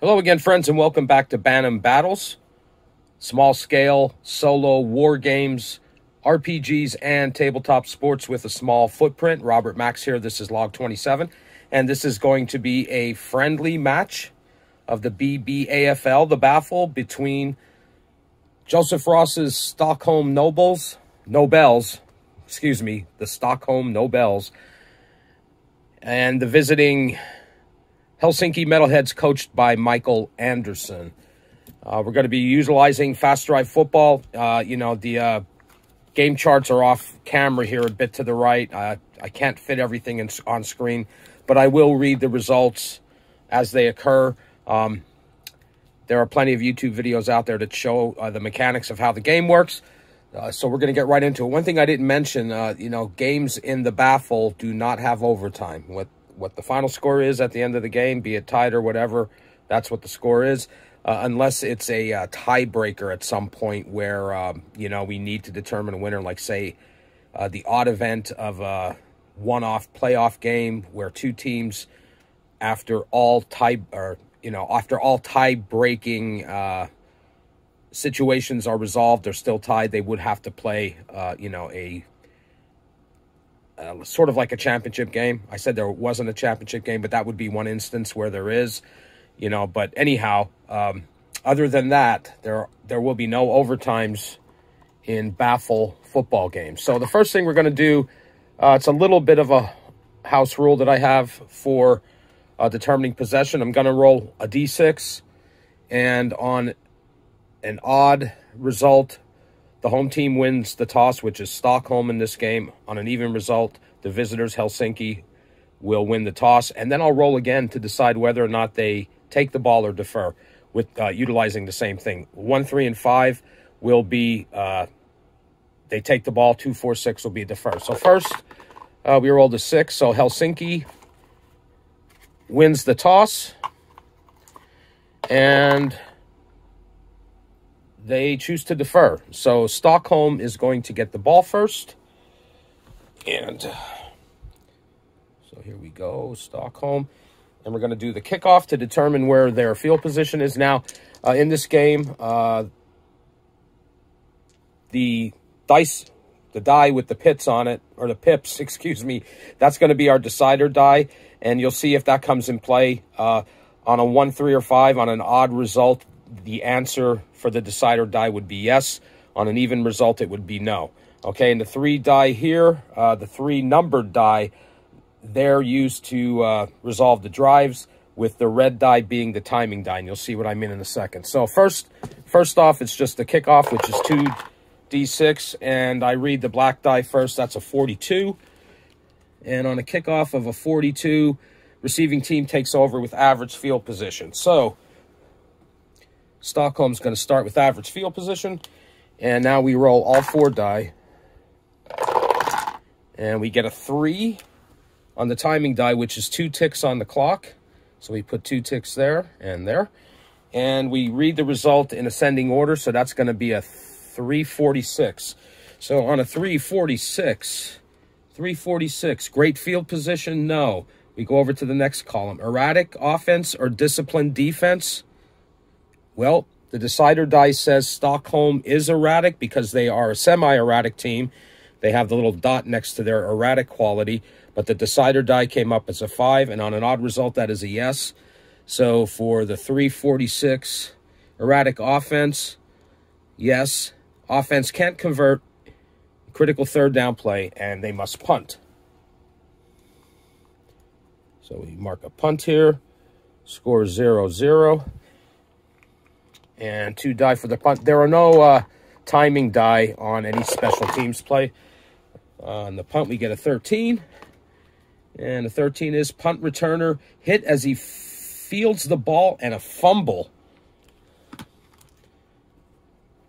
Hello again, friends, and welcome back to Bantam Battles. Small-scale, solo war games, RPGs, and tabletop sports with a small footprint. Robert Max here. This is Log 27, and this is going to be a friendly match of the BBAFL, the BAFL, between Joseph Ross's Stockholm Nobels, the Stockholm Nobels, and the visiting Helsinki Metalheads, coached by Michael Anderson. We're going to be utilizing Fast Drive Football. The game charts are off camera here a bit to the right. I can't fit everything on screen, but I will read the results as they occur. There are plenty of YouTube videos out there that show the mechanics of how the game works. So we're going to get right into it. One thing I didn't mention, games in the BAFL do not have overtime. What the final score is at the end of the game, be it tied or whatever, that's what the score is, unless it's a tiebreaker at some point where, we need to determine a winner, like, say, the odd event of a one-off playoff game where two teams, after all tie-breaking situations are resolved, they're still tied, they would have to play, sort of like a championship game. I said there wasn't a championship game, but that would be one instance where there is, but anyhow, other than that, there will be no overtimes in BAFL football games. So the first thing we're going to do, it's a little bit of a house rule that I have for determining possession. I'm going to roll a d6, and on an odd result, the home team wins the toss, which is Stockholm in this game. On an even result, the visitors, Helsinki, will win the toss. And then I'll roll again to decide whether or not they take the ball or defer, with utilizing the same thing. 1, 3, and 5 will be, they take the ball. 2, 4, 6 will be defer. So first, we rolled a 6. So Helsinki wins the toss, and they choose to defer. So Stockholm is going to get the ball first. And so here we go, Stockholm. And we're going to do the kickoff to determine where their field position is. Now, in this game, the die with the pits on it, or the pips, excuse me, that's going to be our decider die. And you'll see if that comes in play on a 1, 3, or 5. On an odd result, the answer for the decider die would be yes. On an even result, it would be no. Okay, and the 3 die here, the 3 numbered die, they're used to resolve the drives, with the red die being the timing die, and you'll see what I mean in a second. So first off, it's just the kickoff, which is 2d6, and I read the black die first. That's a 42. And on a kickoff of a 42, receiving team takes over with average field position. So Stockholm's going to start with average field position, and now we roll all 4 die, and we get a 3 on the timing die, which is 2 ticks on the clock. So we put 2 ticks there and there, and we read the result in ascending order. So that's going to be a 346. So on a 346, great field position, no. We go over to the next column. Erratic offense or disciplined defense? Well, the decider die says Stockholm is erratic because they are a semi-erratic team. They have the little dot next to their erratic quality, but the decider die came up as a 5, and on an odd result, that is a yes. So for the 346, erratic offense, yes. Offense can't convert, critical third down play, and they must punt. So we mark a punt here, score 0-0. And 2 die for the punt. There are no timing die on any special teams play. On the punt, we get a 13. And the 13 is punt returner hit as he fields the ball, and a fumble.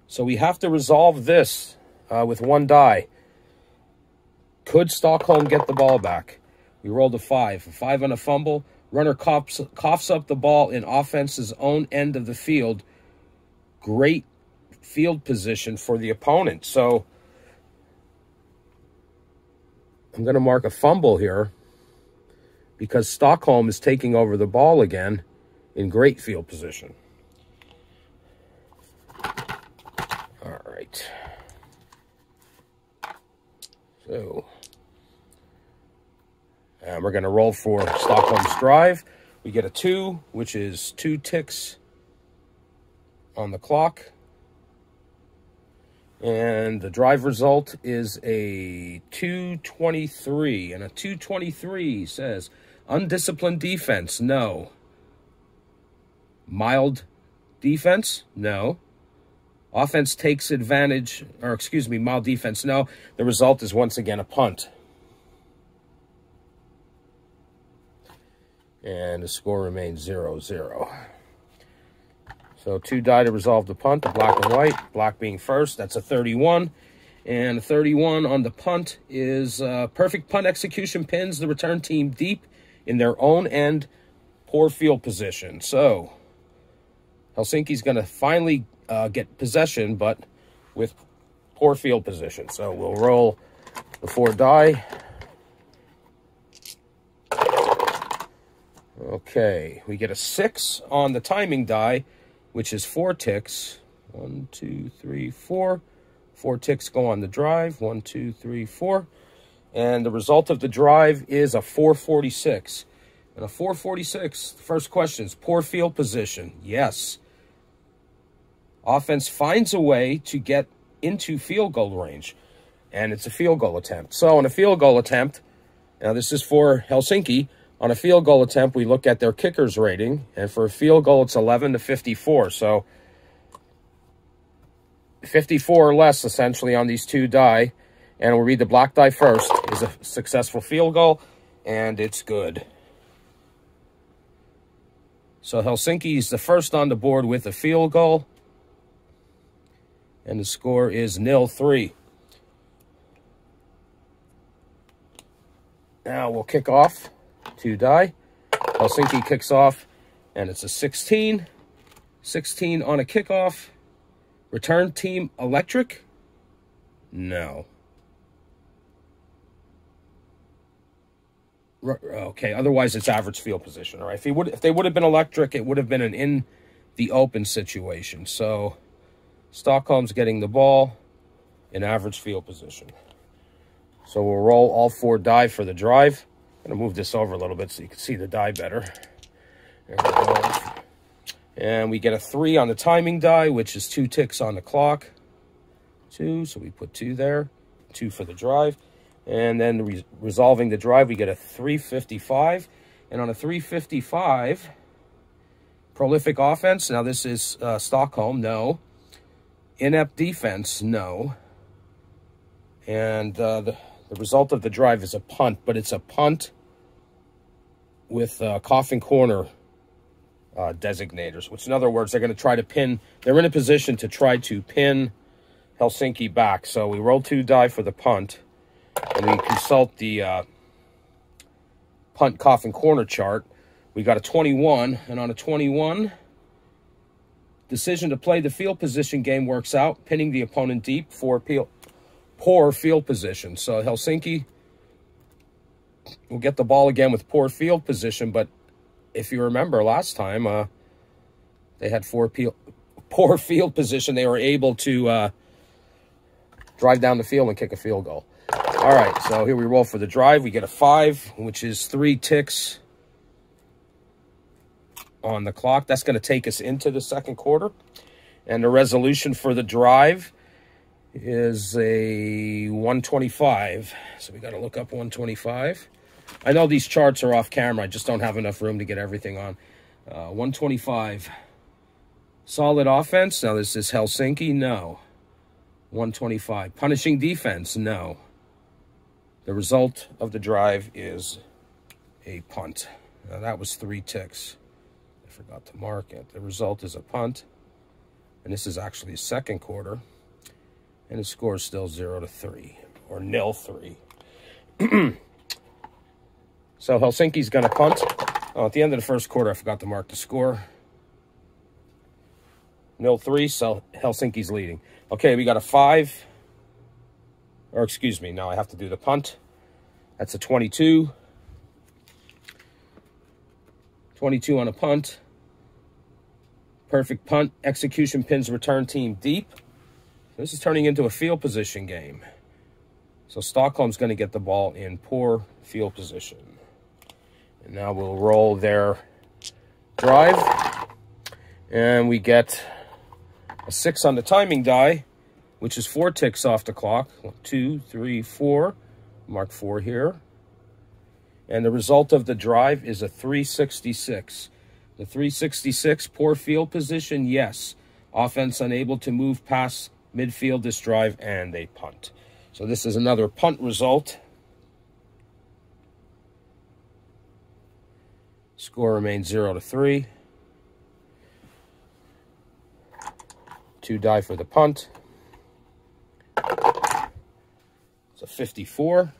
So we have to resolve this with 1 die. Could Stockholm get the ball back? We rolled a 5. A 5 on a fumble. Runner coughs up the ball in offense's own end of the field. Great field position for the opponent. So I'm going to mark a fumble here because Stockholm is taking over the ball again, in great field position. All right. So, and we're going to roll for Stockholm's drive. We get a 2, which is 2 ticks on the clock. And the drive result is a 223. And a 223 says, undisciplined defense, no. Mild defense, no. Offense takes advantage, or excuse me, mild defense, no. The result is once again a punt. And the score remains 0-0. So 2 die to resolve the punt, the black and white. Black being first, that's a 31. And a 31 on the punt is perfect punt execution pins the return team deep in their own end, poor field position. So Helsinki's going to finally get possession, but with poor field position. So we'll roll the 4 die. Okay, we get a 6 on the timing die, which is 4 ticks. 1, 2, 3, 4. 4 ticks go on the drive. 1, 2, 3, 4. And the result of the drive is a 446. And a 446, the first question is poor field position. Yes. Offense finds a way to get into field goal range. And it's a field goal attempt. So on a field goal attempt, now this is for Helsinki. On a field goal attempt, we look at their kicker's rating. And for a field goal, it's 11 to 54. So 54 or less, essentially, on these 2 die. And we'll read the black die first. Is a successful field goal, and it's good. So Helsinki is the first on the board with a field goal. And the score is 0-3. Now we'll kick off. 2 die. Helsinki kicks off, and it's a 16. 16 on a kickoff. Return team electric? No. Okay, otherwise it's average field position. All right, if they would have been electric, it would have been an in the open situation. So Stockholm's getting the ball in average field position. So we'll roll all 4 die for the drive. I'm going to move this over a little bit so you can see the die better. There we go. And we get a 3 on the timing die, which is 2 ticks on the clock. 2, so we put 2 there. 2 for the drive. And then resolving the drive, we get a 355. And on a 355, prolific offense. Now this is Stockholm, no. Inept defense, no. And the result of the drive is a punt, but it's a punt with coffin corner designators, which in other words, they're going to try to pin. They're in a position to try to pin Helsinki back. So we roll 2 die for the punt, and we consult the punt coffin corner chart. We got a 21, and on a 21, decision to play the field position game works out, pinning the opponent deep for poor field position. So Helsinki will get the ball again with poor field position, but if you remember last time, they had poor field position. They were able to drive down the field and kick a field goal. All right, so here we roll for the drive. We get a 5, which is 3 ticks on the clock. That's going to take us into the second quarter. And the resolution for the drive is a 125. So we got to look up 125. I know these charts are off camera. I just don't have enough room to get everything on. 125. Solid offense. Now this is Helsinki. No. 125. Punishing defense. No. The result of the drive is a punt. Now that was 3 ticks. I forgot to mark it. The result is a punt. And this is actually second quarter. And the score is still 0-3, or 0-3. So Helsinki's going to punt. Oh, at the end of the first quarter, I forgot to mark the score. 0-3, so Helsinki's leading. Okay, we got a 5. Or excuse me, now I have to do the punt. That's a 22. 22 on a punt. Perfect punt. Execution pins return team deep. This is turning into a field position game. So Stockholm's going to get the ball in poor field position. And now we'll roll their drive. And we get a 6 on the timing die, which is 4 ticks off the clock. 1, 2, 3, 4. Mark 4 here. And the result of the drive is a 366. The 366, poor field position, yes. Offense unable to move past midfield this drive, and they punt. So this is another punt result. Score remains 0-3. 2 die for the punt. It's a 54.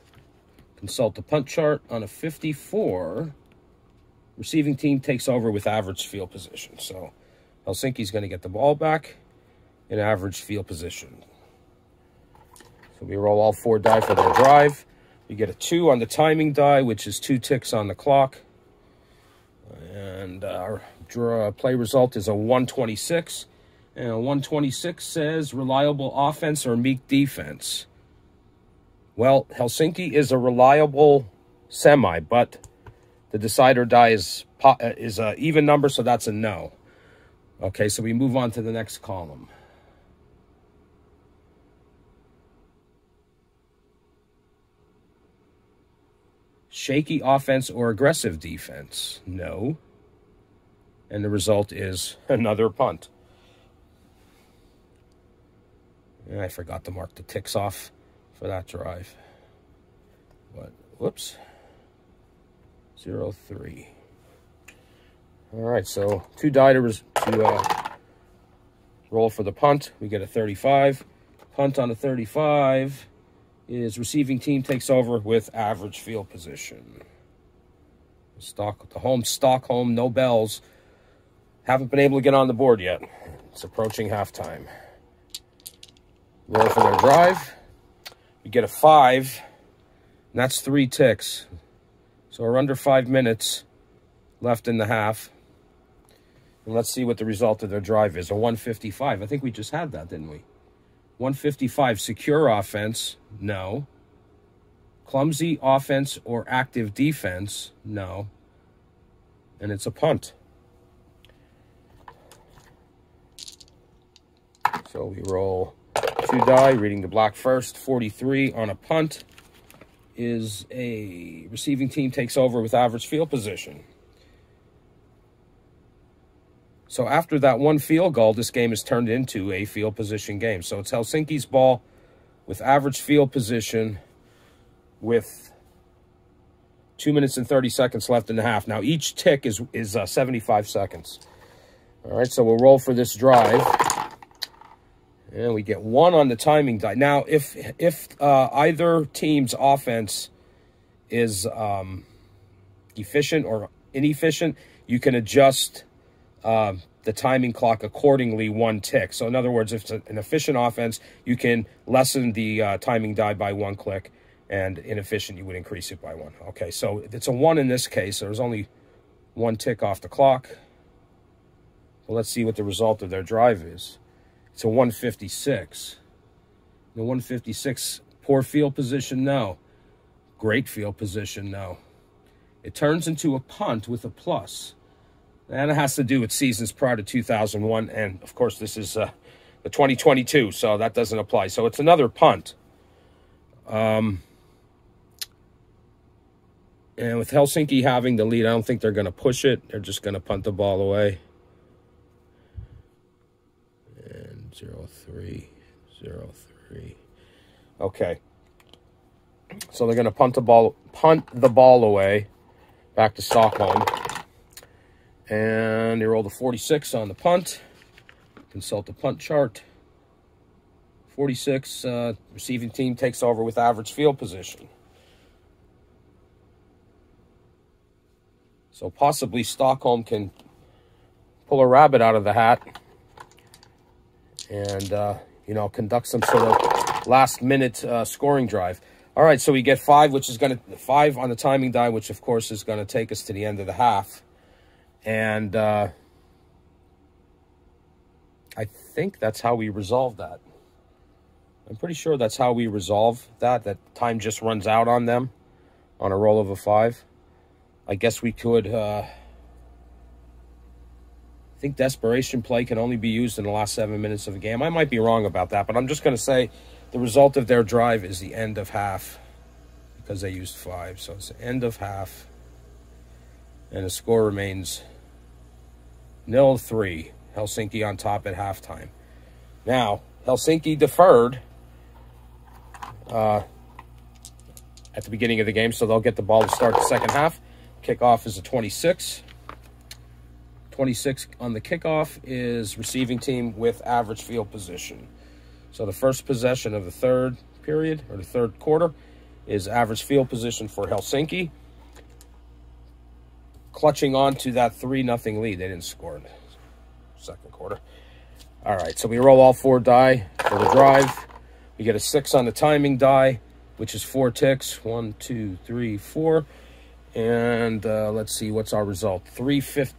Consult the punt chart. On a 54, receiving team takes over with average field position. So Helsinki's going to get the ball back in average field position. So we roll all 4 die for their drive. We get a 2 on the timing die, which is 2 ticks on the clock. And our play result is a 126. And a 126 says reliable offense or meek defense. Well, Helsinki is a reliable semi, but the decider die is an even number, so that's a no. Okay, so we move on to the next column. Shaky offense or aggressive defense? No. And the result is another punt. And I forgot to mark the ticks off for that drive. But, whoops. 0-3. All right, so 2 die to roll for the punt. We get a 35. Punt on a 35 is receiving team takes over with average field position. The home Stockholm Nobels haven't been able to get on the board yet. It's approaching halftime. Roll for their drive. We get a 5, and that's 3 ticks. So we're under 5 minutes left in the half. And let's see what the result of their drive is. A 155. I think we just had that, didn't we? 155. Secure offense? No. Clumsy offense or active defense? No. And it's a punt. So we roll 2 die, reading the black first. 43 on a punt is a receiving team takes over with average field position. So after that 1 field goal, this game is turned into a field position game. So it's Helsinki's ball with average field position with 2 minutes and 30 seconds left in the half. Now each tick is 75 seconds. All right, so we'll roll for this drive. And we get 1 on the timing die. Now, if either team's offense is efficient or inefficient, you can adjust the timing clock accordingly 1 tick. So in other words, if it's an efficient offense, you can lessen the timing die by 1 click, and inefficient, you would increase it by 1. Okay, so it's a 1 in this case. So there's only 1 tick off the clock. Well, let's see what the result of their drive is. It's a 156. The 156, poor field position, no. Great field position, no. It turns into a punt with a plus. And it has to do with seasons prior to 2001. And, of course, this is the 2022, so that doesn't apply. So it's another punt. And with Helsinki having the lead, I don't think they're going to push it. They're just going to punt the ball away. 0-3, 0-3. Okay. So they're going to punt the ball away back to Stockholm. And they roll the 46 on the punt. Consult the punt chart. 46, receiving team takes over with average field position. So possibly Stockholm can pull a rabbit out of the hat and, you know, conduct some sort of last-minute scoring drive. All right, so we get 5, which is going to 5 on the timing die, which, of course, is going to take us to the end of the half. And think that's how we resolve that. I'm pretty sure that's how we resolve that. That time just runs out on them on a roll of a 5. I guess we could... I think desperation play can only be used in the last 7 minutes of a game. I might be wrong about that, but I'm just going to say the result of their drive is the end of half because they used 5. So it's the end of half. And the score remains 0-3. Helsinki on top at halftime. Now, Helsinki deferred at the beginning of the game, so they'll get the ball to start the second half. Kickoff is a 26. 26 on the kickoff is receiving team with average field position. So the first possession of the third period, or the third quarter, is average field position for Helsinki. Clutching on to that 3-0 lead. They didn't score in the second quarter. All right, so we roll all 4 die for the drive. We get a 6 on the timing die, which is 4 ticks. 1, 2, 3, 4. And let's see, what's our result? 356.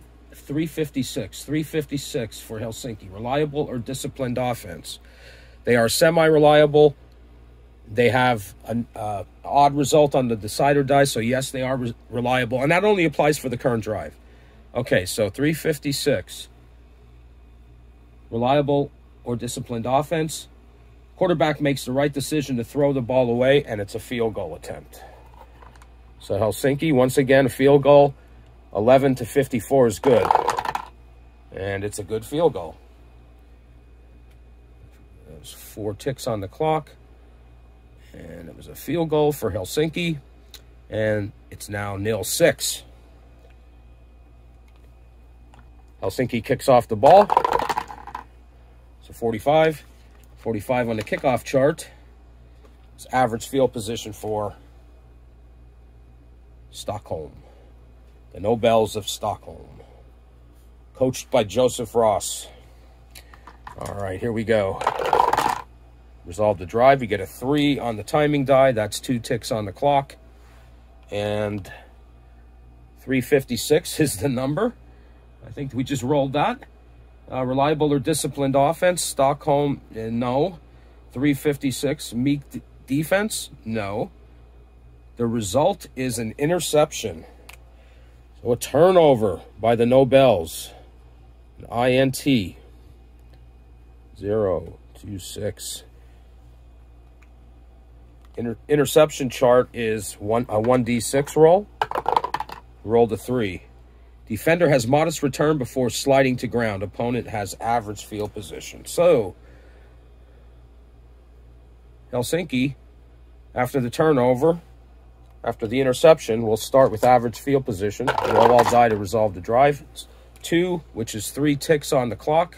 356 for Helsinki. Reliable or disciplined offense? They are semi-reliable. They have an odd result on the decider die, so yes, they are reliable. And that only applies for the current drive. Okay, so 356. Reliable or disciplined offense. Quarterback makes the right decision to throw the ball away, and it's a field goal attempt. So Helsinki, once again, a field goal. 11-54 is good. And it's a good field goal. There's 4 ticks on the clock. And it was a field goal for Helsinki. And it's now 0-6. Helsinki kicks off the ball. So 45. 45 on the kickoff chart. It's average field position for Stockholm. The Nobels of Stockholm. Coached by Joseph Ross. All right, here we go. Resolve the drive. You get a 3 on the timing die. That's 2 ticks on the clock. And 356 is the number. I think we just rolled that. Reliable or disciplined offense? Stockholm, no. 356. Meek defense? No. The result is an interception. So a turnover by the Nobels. An INT. 0-2-6. Interception chart is a 1d6 roll. Roll the 3. Defender has modest return before sliding to ground. Opponent has average field position. So, Helsinki, after the turnover, after the interception, will start with average field position. Roll all die to resolve the drive. It's 2, which is 3 ticks on the clock.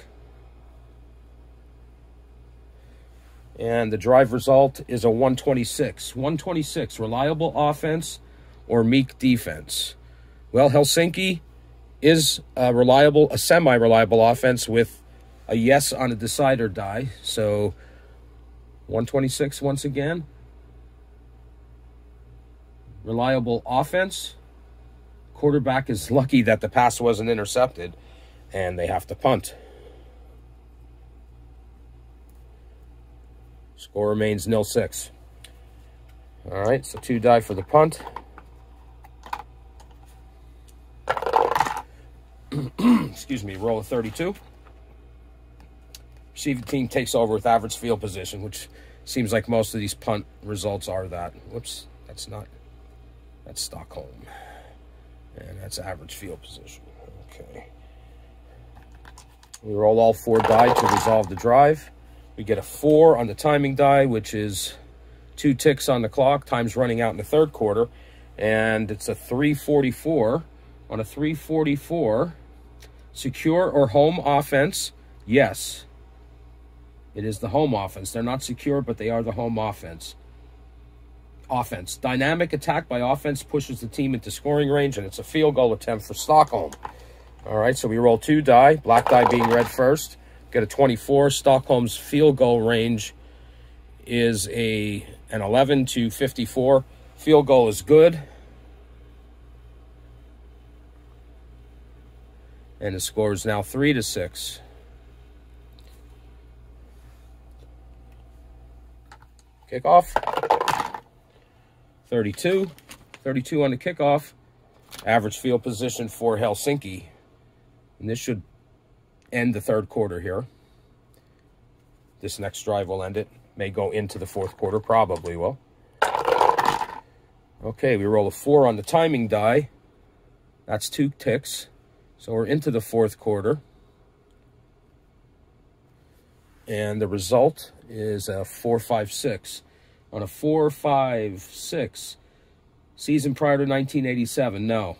And the drive result is a 126. 126, reliable offense or meek defense? Well, Helsinki is a semi-reliable offense with a yes on a decider die. So 126 once again. Reliable offense. Quarterback is lucky that the pass wasn't intercepted, and they have to punt. Score remains 0-6. All right, so 2 die for the punt. Excuse me, roll a 32. Receiving team takes over with average field position, which seems like most of these punt results are that. Whoops, that's Stockholm. And that's average field position. Okay. We roll all 4 die to resolve the drive. We get a 4 on the timing die, which is 2 ticks on the clock. Time's running out in the third quarter. And it's a 344. On a 344, secure or home offense? Yes. It is the home offense. They're not secure, but they are the home offense. Offense. Dynamic attack by offense pushes the team into scoring range, and it's a field goal attempt for Stockholm. All right, so we roll 2 die. Black die being read first. Get a 24. Stockholm's field goal range is an 11-54. Field goal is good. And the score is now 3-6. kickoff. 32. 32 on the kickoff. Average field position for Helsinki. And this should end the third quarter here. This next drive will end it. May go into the fourth quarter, probably will. Okay, we roll a 4 on the timing die. That's 2 ticks. So we're into the fourth quarter. And the result is a 4-5-6. On a 4-5-6, season prior to 1987, no.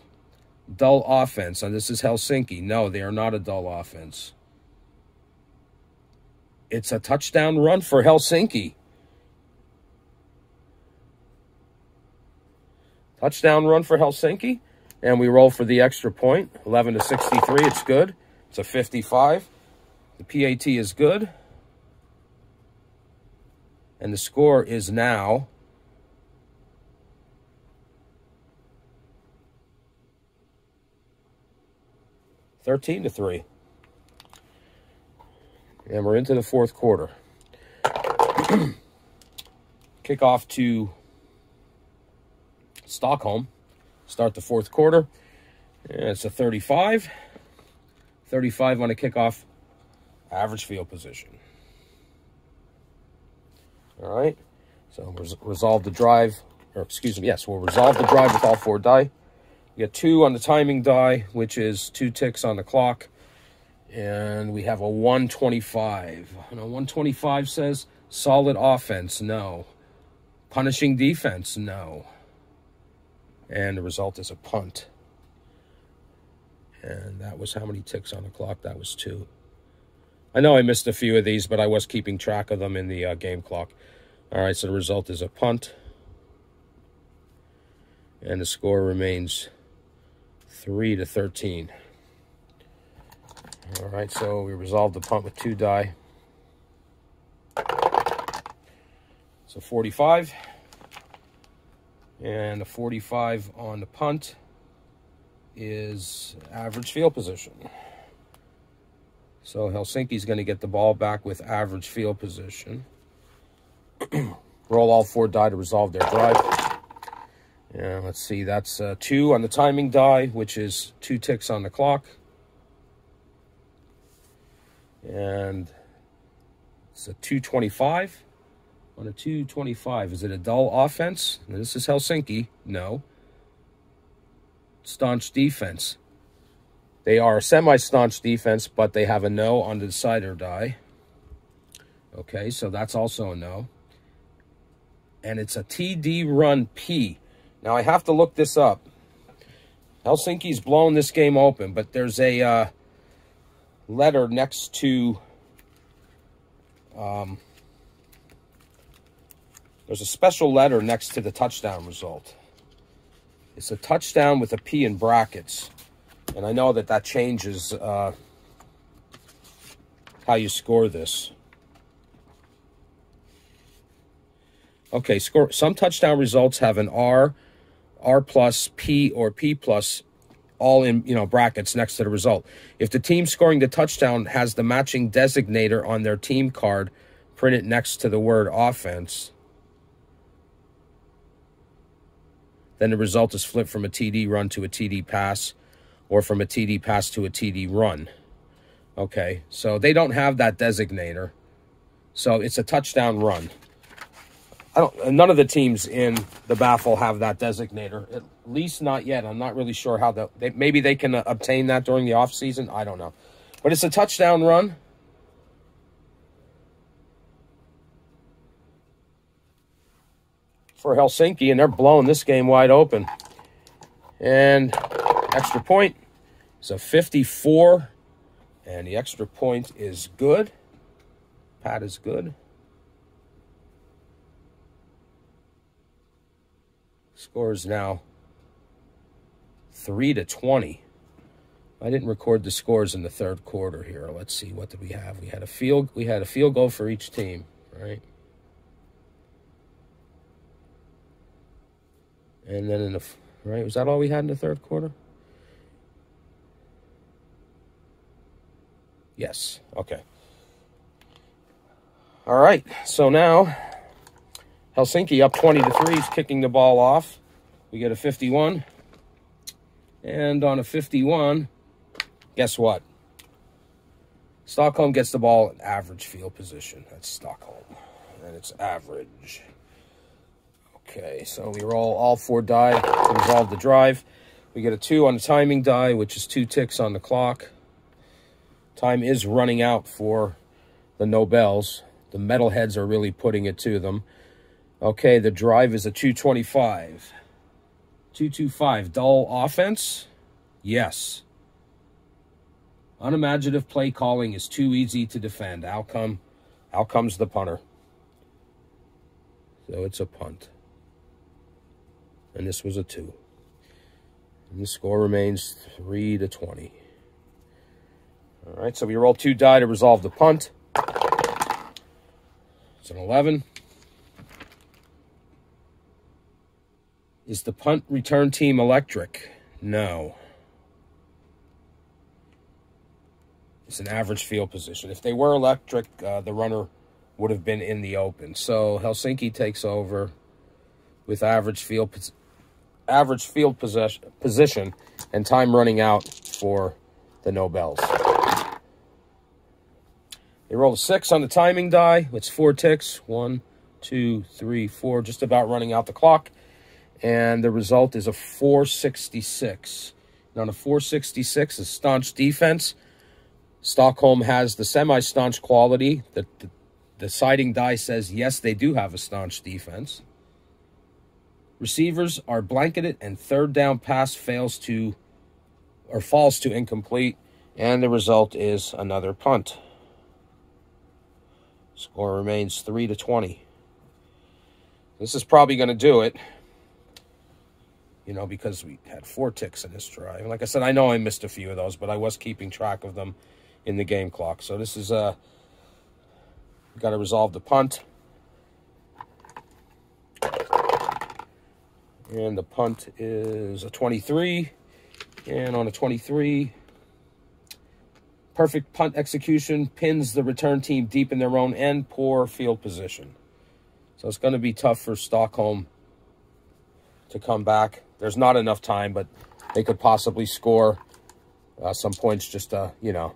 Dull offense, and this is Helsinki. No, they are not a dull offense. It's a touchdown run for Helsinki. Touchdown run for Helsinki. And we roll for the extra point. 11-63, it's good. It's a 55. The PAT is good. And the score is now 13-3. And we're into the fourth quarter. Kickoff to Stockholm. Start the fourth quarter. And it's a 35. 35 on a kickoff. Average field position. All right. So we'll resolve the drive. Or excuse me, yes, we'll resolve the drive with all 4 die. We get 2 on the timing die, which is 2 ticks on the clock. And we have a 125. And a 125 says solid offense, no. Punishing defense, no. And the result is a punt. And that was how many ticks on the clock? That was 2. I know I missed a few of these, but I was keeping track of them in the game clock. All right, so the result is a punt. And the score remains 3-13. All right, so we resolved the punt with 2 die. So 45. And the 45 on the punt is average field position. So Helsinki's going to get the ball back with average field position. Roll all 4 die to resolve their drive. And let's see, that's 2 on the timing die, which is 2 ticks on the clock. And it's a 225. On a 225, is it a dull offense? Now, this is Helsinki. No. Staunch defense. They are a semi-staunch defense, but they have a no on the decider die. Okay, so that's also a no. And it's a TD run P. Now, I have to look this up. Helsinki's blown this game open, but there's a letter next to... there's a special letter next to the touchdown result. It's a touchdown with a P in brackets. And I know that that changes how you score this. Okay, some touchdown results have an R, R plus, P, or P plus, all in brackets next to the result. If the team scoring the touchdown has the matching designator on their team card printed next to the word offense, then the result is flipped from a TD run to a TD pass, or from a TD pass to a TD run. Okay, so they don't have that designator. So it's a touchdown run. None of the teams in the BBAFL have that designator, at least not yet. I'm not really sure how maybe they can obtain that during the offseason. I don't know. But it's a touchdown run. For Helsinki, and they're blowing this game wide open. And extra point is a 54, and the extra point is good. Pat is good. Score is now 3-20. I didn't record the scores in the third quarter here. Let's see, what did we have? We had a field goal for each team, right? And then was that all we had in the third quarter? Yes, okay. All right, so now Helsinki up 20-3. He's kicking the ball off. We get a 51. And on a 51, guess what? Stockholm gets the ball in average field position. That's Stockholm. And it's average. Okay, so we roll all 4 die to resolve the drive. We get a 2 on the timing die, which is 2 ticks on the clock. Time is running out for the Nobels. The Metalheads are really putting it to them. Okay, the drive is a 225. 225. Dull offense? Yes. Unimaginative play calling is too easy to defend. Out comes the punter. So it's a punt. And this was a 2. And the score remains 3-20. All right, so we roll 2 die to resolve the punt. It's an 11. Is the punt return team electric? No. It's an average field position. If they were electric, the runner would have been in the open. So Helsinki takes over with average field position and time running out for the Nobels. They roll a 6 on the timing die. It's 4 ticks. 1, 2, 3, 4. Just about running out the clock. And the result is a 466. Now, on a 466 is staunch defense. Stockholm has the semi-staunch quality. The deciding die says, yes, they do have a staunch defense. Receivers are blanketed, and third down pass falls to incomplete. And the result is another punt. Score remains 3-20. This is probably going to do it. You know, because we had 4 ticks in this drive. And like I said, I know I missed a few of those, but I was keeping track of them in the game clock. So this is, we got to resolve the punt. And the punt is a 23. And on a 23, perfect punt execution pins the return team deep in their own end. Poor field position. So it's going to be tough for Stockholm to come back. There's not enough time, but they could possibly score some points just to, you know,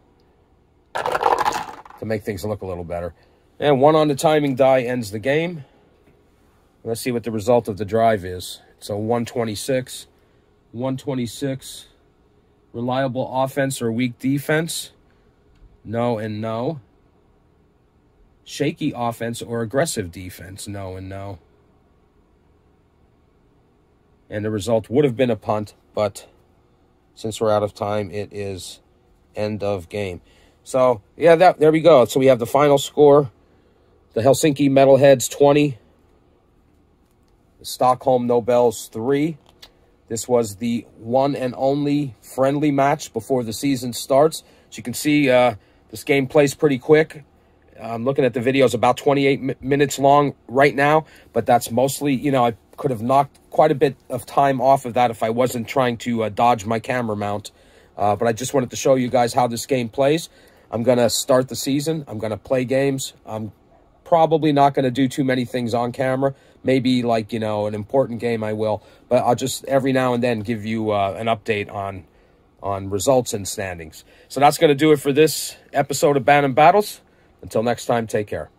to make things look a little better. And 1 on the timing die ends the game. Let's see what the result of the drive is. So 126. 126. Reliable offense or weak defense? No and no. Shaky offense or aggressive defense? No and no. And the result would have been a punt, but since we're out of time, it is end of game. So, yeah, there we go. So we have the final score. The Helsinki Metalheads 20. The Stockholm Nobels 3. This was the one and only friendly match before the season starts. As you can see, this game plays pretty quick. I'm looking at the videos, about 28 minutes long right now, but that's mostly, you know, I could have knocked quite a bit of time off of that if I wasn't trying to dodge my camera mount. But I just wanted to show you guys how this game plays. I'm going to start the season. I'm going to play games. I'm probably not going to do too many things on camera. Maybe like, you know, an important game I will. But I'll just every now and then give you an update on results and standings. So that's going to do it for this episode of Bantam Battles. Until next time, take care.